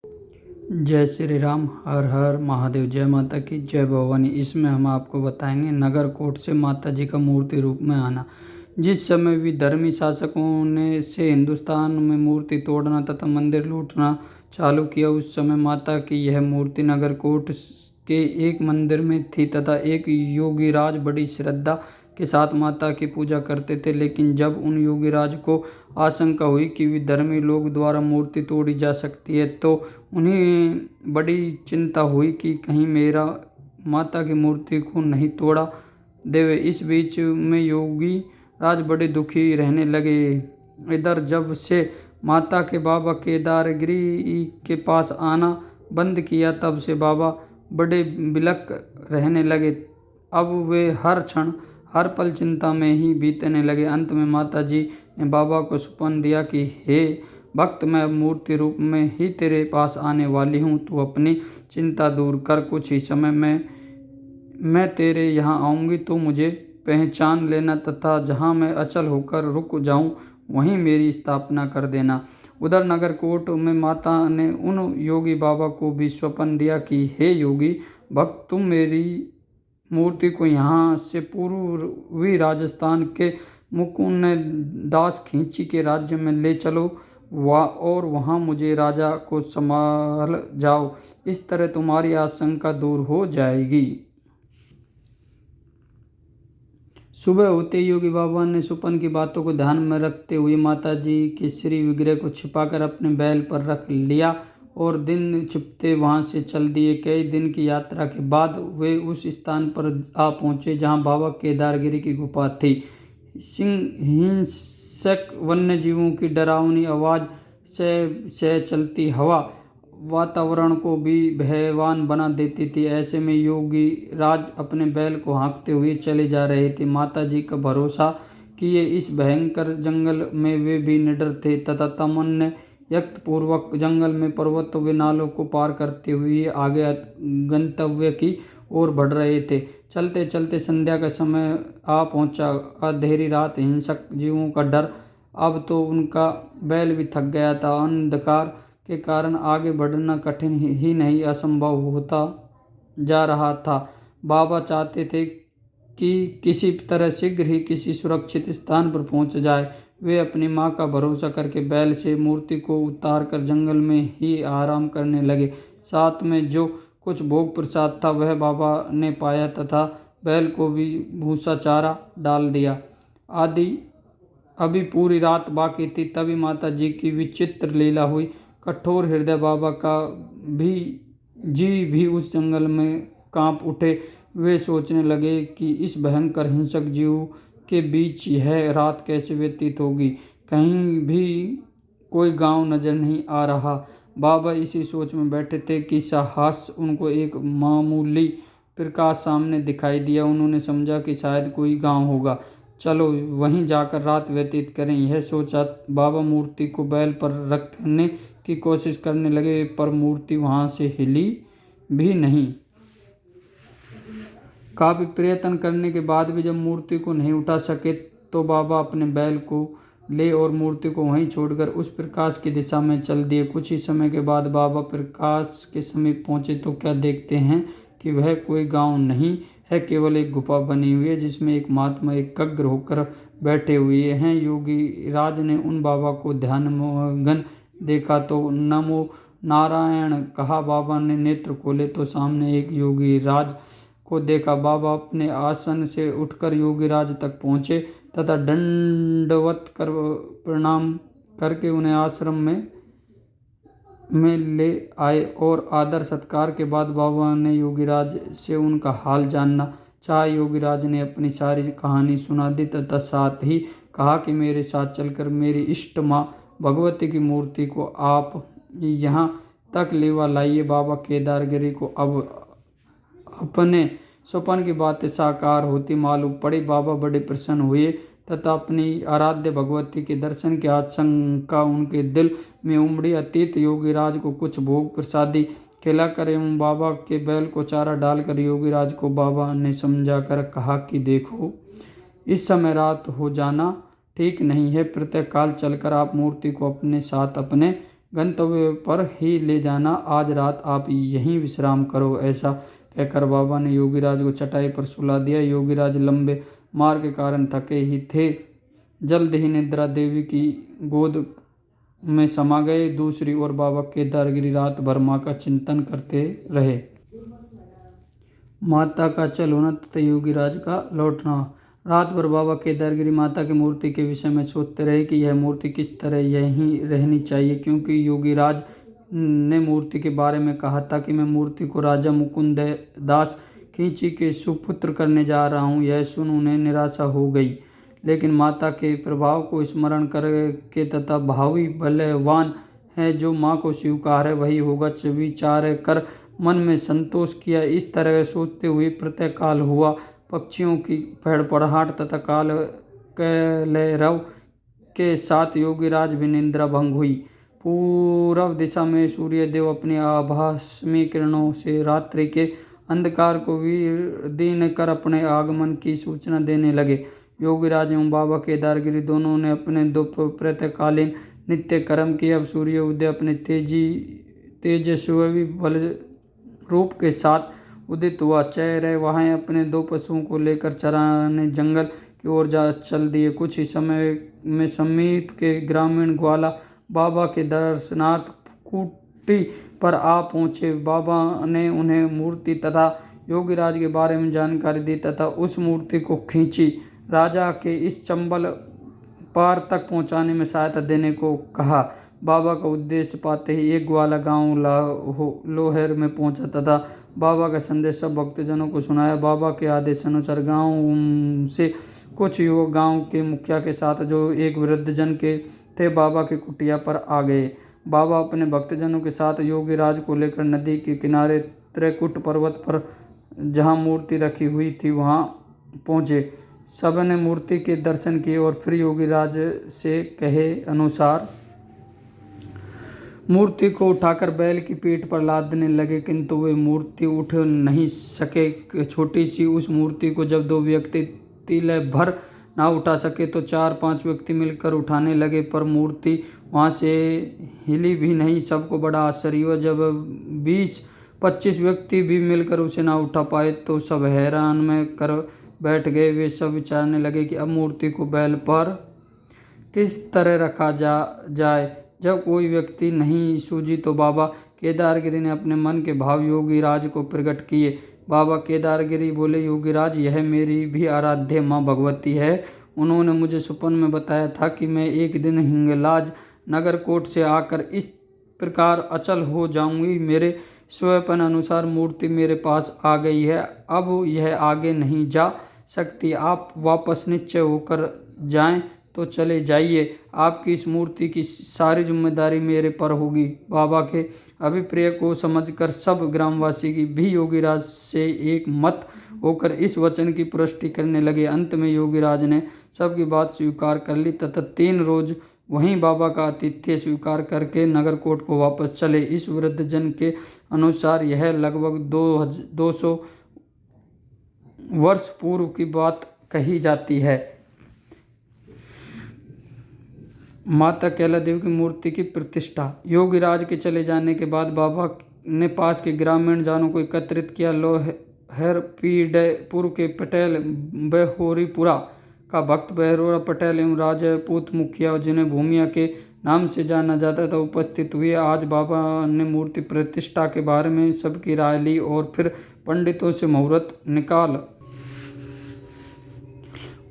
जय श्री राम। हर हर महादेव। जय माता की जय भवानी। इसमें हम आपको बताएंगे नगरकोट से माता जी का मूर्ति रूप में आना। जिस समय विधर्मी शासकों ने से हिंदुस्तान में मूर्ति तोड़ना तथा मंदिर लूटना चालू किया, उस समय माता की यह मूर्ति नगरकोट के एक मंदिर में थी तथा एक योगीराज बड़ी श्रद्धा के साथ माता की पूजा करते थे। लेकिन जब उन योगीराज को आशंका हुई कि विधर्मी लोग द्वारा मूर्ति तोड़ी जा सकती है, तो उन्हें बड़ी चिंता हुई कि कहीं मेरा माता की मूर्ति को नहीं तोड़ा देवे। इस बीच में योगी राज बड़े दुखी रहने लगे। इधर जब से माता के बाबा केदारगिरी के पास आना बंद किया, तब से बाबा बड़े विलक रहने लगे। अब वे हर क्षण हर पल चिंता में ही बीतने लगे। अंत में माता जी ने बाबा को सुपन दिया कि हे भक्त, मैं अब मूर्ति रूप में ही तेरे पास आने वाली हूँ। तू अपनी चिंता दूर कर, कुछ ही समय में मैं तेरे यहाँ आऊँगी। तो मुझे पहचान लेना तथा जहाँ मैं अचल होकर रुक जाऊँ वहीं मेरी स्थापना कर देना। उधर नगरकोट में माता ने उन योगी बाबा को भी स्वप्न दिया कि हे योगी भक्त, तुम मेरी मूर्ति को यहाँ से पूर्वी राजस्थान के मुकुंद दास खींची के राज्य में ले चलो और वहाँ मुझे राजा को संभाल जाओ। इस तरह तुम्हारी आशंका दूर हो जाएगी। सुबह होते ही योगी बाबा ने सुपन की बातों को ध्यान में रखते हुए माता जी के श्री विग्रह को छिपाकर अपने बैल पर रख लिया और दिन छिपते वहां से चल दिए। कई दिन की यात्रा के बाद वे उस स्थान पर आ पहुंचे जहां बाबा केदारगिरी की गुफा थी। सिंह, हिंसक वन्यजीवों की डरावनी आवाज़ से चलती हवा वातावरण को भी भयवान बना देती थी। ऐसे में योगी राज अपने बैल को हाँकते हुए चले जा रहे थे। माता जी का भरोसा किए इस भयंकर जंगल में वे भी निडर थे तथा तमन्ना यक्त पूर्वक जंगल में पर्वतों व नालों को पार करते हुए आगे गंतव्य की ओर बढ़ रहे थे। चलते चलते संध्या का समय आ पहुंचा। अंधेरी रात, हिंसक जीवों का डर, अब तो उनका बैल भी थक गया था। अंधकार के कारण आगे बढ़ना कठिन ही नहीं असंभव होता जा रहा था। बाबा चाहते थे कि किसी तरह शीघ्र ही किसी सुरक्षित स्थान पर पहुंच जाए। वे अपनी माँ का भरोसा करके बैल से मूर्ति को उतार कर जंगल में ही आराम करने लगे। साथ में जो कुछ भोग प्रसाद था वह बाबा ने पाया तथा बैल को भी भूसा चारा डाल दिया। अभी पूरी रात बाकी थी, तभी माता जी की विचित्र लीला हुई। कठोर हृदय बाबा का भी उस जंगल में कांप उठे। वे सोचने लगे कि इस भयंकर हिंसक जीव के बीच यह रात कैसे व्यतीत होगी। कहीं भी कोई गांव नजर नहीं आ रहा। बाबा इसी सोच में बैठे थे कि साहस उनको एक मामूली प्रकाश सामने दिखाई दिया। उन्होंने समझा कि शायद कोई गांव होगा, चलो वहीं जाकर रात व्यतीत करें। यह सोचा बाबा मूर्ति को बैल पर रखने की कोशिश करने लगे, पर मूर्ति वहां से हिली भी नहीं। काफी प्रयत्न करने के बाद भी जब मूर्ति को नहीं उठा सके, तो बाबा अपने बैल को ले और मूर्ति को वहीं छोड़कर उस प्रकाश की दिशा में चल दिए। कुछ ही समय के बाद बाबा प्रकाश के समीप पहुंचे तो क्या देखते हैं कि वह कोई गांव नहीं है, केवल एक गुफा बनी हुई है जिसमें एक महात्मा एकाग्र होकर बैठे हुए हैं। योगी राज ने उन बाबा को ध्यानमग्न देखा तो नमो नारायण कहा। बाबा ने नेत्र खोले तो सामने एक योगी राज को देखा। बाबा अपने आसन से उठकर योगीराज तक पहुँचे तथा दंडवत कर प्रणाम करके उन्हें आश्रम में ले आए और आदर सत्कार के बाद बाबा ने योगीराज से उनका हाल जानना चाहा। योगीराज ने अपनी सारी कहानी सुना दी तथा साथ ही कहा कि मेरे साथ चलकर मेरी इष्ट माँ भगवती की मूर्ति को आप यहाँ तक लेवा लाइए। बाबा केदारगिरी को अब अपने स्वप्न की बातें साकार होती मालूम पड़ी। बाबा बड़े प्रसन्न हुए तथा अपनी आराध्य भगवती के दर्शन की आशंका उनके दिल में उमड़ी। अतीत योगीराज को कुछ भोग प्रसादी खिलाकर एवं बाबा के बैल को चारा डालकर योगीराज को बाबा ने समझा कर कहा कि देखो, इस समय रात हो जाना ठीक नहीं है। प्रातःकाल चलकर आप मूर्ति को अपने साथ अपने गंतव्य पर ही ले जाना। आज रात आप यहीं विश्राम करो। ऐसा कहकर बाबा ने योगीराज को चटाई पर सुला दिया। योगीराज लंबे मार्ग के कारण थके ही थे, जल्द ही निद्रा देवी की गोद में समा गए। दूसरी ओर बाबा केदारगिरी रात भर माँ का चिंतन करते रहे। माता का चल होना तथा योगीराज का लौटना। रात भर बाबा केदारगिरी माता की मूर्ति के विषय में सोचते रहे कि यह मूर्ति किस तरह यहीं रहनी चाहिए, क्योंकि योगीराज ने मूर्ति के बारे में कहा था कि मैं मूर्ति को राजा मुकुंद दास खींची के सुपुत्र करने जा रहा हूँ। यह सुन उन्हें निराशा हो गई, लेकिन माता के प्रभाव को स्मरण करके तथा भावी बलवान है जो माँ को स्वीकार है वही होगा विचार कर मन में संतोष किया। इस तरह सोचते हुए प्रातःकाल हुआ। पक्षियों की फड़फड़ाहट तथा काल कलरव के साथ योगीराज भी निद्रा भंग हुई। पूर्व दिशा में सूर्यदेव अपनी आभासमी किरणों से रात्रि के अंधकार को विदीर्ण कर अपने आगमन की सूचना देने लगे। योगीराज एवं बाबा केदारगिरी दोनों ने अपने दो प्रातःकालीन नित्य कर्म किए। अब सूर्य उदय अपने तेजस्वी बल रूप के साथ उदित हुआ। चेहरे वहाँ अपने दो पशुओं को लेकर चराने जंगल की ओर जा चल दिए। कुछ ही समय में समीप के ग्रामीण ग्वाला बाबा के दर्शनार्थ कुटी पर आ पहुँचे। बाबा ने उन्हें मूर्ति तथा योगीराज के बारे में जानकारी दी तथा उस मूर्ति को खींची राजा के इस चंबल पार तक पहुंचाने में सहायता देने को कहा। बाबा का उद्देश्य पाते ही एक ग्वाला गांव लोहर में पहुंचा तथा बाबा का संदेश सब भक्तजनों को सुनाया। बाबा के आदेशानुसार गांव से कुछ युवक गांव के मुखिया के साथ जो एक वृद्धजन के थे बाबा की कुटिया पर आ गए। बाबा अपने भक्तजनों के साथ योगीराज को लेकर नदी के किनारे त्रिकुट पर्वत पर जहाँ मूर्ति रखी हुई थी वहाँ पहुँचे। सबने मूर्ति के दर्शन किए और फिर योगीराज से कहे अनुसार मूर्ति को उठाकर बैल की पीठ पर लादने लगे, किंतु वे मूर्ति उठ नहीं सके। छोटी सी उस मूर्ति को जब दो व्यक्ति तिले भर ना उठा सके तो 4-5 व्यक्ति मिलकर उठाने लगे, पर मूर्ति वहाँ से हिली भी नहीं। सबको बड़ा आश्चर्य हुआ। जब 20-25 व्यक्ति भी मिलकर उसे ना उठा पाए तो सब हैरान में कर बैठ गए। वे सब विचारने लगे कि अब मूर्ति को बैल पर किस तरह रखा जाए। जब कोई व्यक्ति नहीं सूझी तो बाबा केदारगिरी ने अपने मन के भाव योगीराज को प्रकट किए। बाबा केदारगिरी बोले, योगीराज, यह मेरी भी आराध्य माँ भगवती है। उन्होंने मुझे स्वप्न में बताया था कि मैं एक दिन हिंगलाज नगरकोट से आकर इस प्रकार अचल हो जाऊंगी। मेरे स्वप्न अनुसार मूर्ति मेरे पास आ गई है, अब यह आगे नहीं जा सकती। आप वापस निश्चय होकर जाएं तो चले जाइए। आपकी इस मूर्ति की सारी जिम्मेदारी मेरे पर होगी। बाबा के अभिप्राय को समझकर सब ग्रामवासी की भी योगीराज से एक मत होकर इस वचन की पुष्टि करने लगे। अंत में योगीराज ने सबकी बात स्वीकार कर ली तथा 3 रोज वहीं बाबा का आतिथ्य स्वीकार करके नगरकोट को वापस चले। इस वृद्धजन के अनुसार यह लगभग 200 वर्ष पूर्व की बात कही जाती है। माता कैला देवी की मूर्ति की प्रतिष्ठा। योगीराज के चले जाने के बाद बाबा ने पास के ग्रामीण जानों को एकत्रित किया। लोहरपीड़पुर के पटेल बहोरीपुरा का भक्त बहरोरा पटेल एवं राजपूत मुखिया जिन्हें भूमिया के नाम से जाना जाता था उपस्थित हुए। आज बाबा ने मूर्ति प्रतिष्ठा के बारे में सबकी राय ली और फिर पंडितों से मुहूर्त निकाल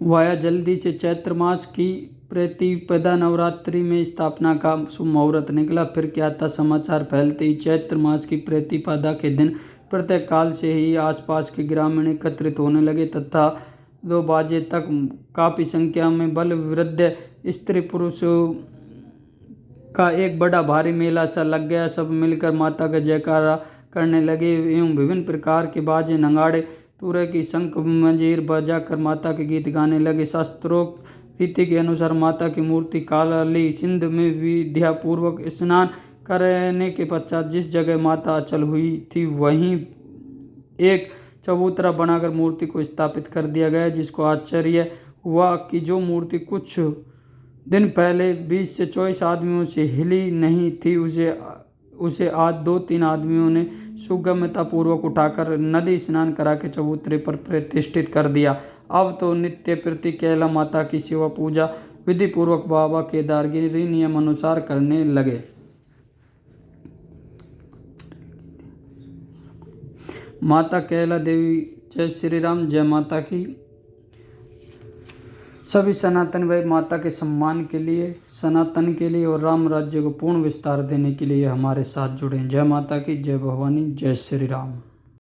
वाया। जल्दी से चैत्र मास की प्रतिपदा नवरात्रि में स्थापना का शुभ मुहूर्त निकला। फिर क्या था, समाचार फैलते ही चैत्र मास की प्रतिपदा के दिन प्रातःकाल से ही आसपास के ग्रामीण एकत्रित होने लगे तथा 2 बजे तक काफ़ी संख्या में बल वृद्ध स्त्री पुरुष का एक बड़ा भारी मेला सा लग गया। सब मिलकर माता का जयकारा करने लगे एवं विभिन्न प्रकार के बाजे नगाड़े तुरह की शंख मंजीर बजाकर माता के गीत गाने लगे। शास्त्रोक्त रीति के अनुसार माता की मूर्ति काली सिंध में विधिपूर्वक स्नान करने के पश्चात जिस जगह माता अचल हुई थी वहीं एक चबूतरा बनाकर मूर्ति को स्थापित कर दिया गया, जिसको आश्चर्य हुआ कि जो मूर्ति कुछ दिन पहले 20 से 24 आदमियों से हिली नहीं थी, उसे आज 2-3 आदमियों ने सुगमतापूर्वक उठाकर नदी स्नान करा के चबूतरे पर प्रतिष्ठित कर दिया। अब तो नित्य प्रति कैला माता की सेवा पूजा विधि पूर्वक बाबा केदारगिरी नियम अनुसार करने लगे। माता कैला देवी जय श्री राम। जय माता की। सभी सनातन भाई माता के सम्मान के लिए, सनातन के लिए और राम राज्य को पूर्ण विस्तार देने के लिए हमारे साथ जुड़े। जय माता की। जय भवानी। जय श्री राम।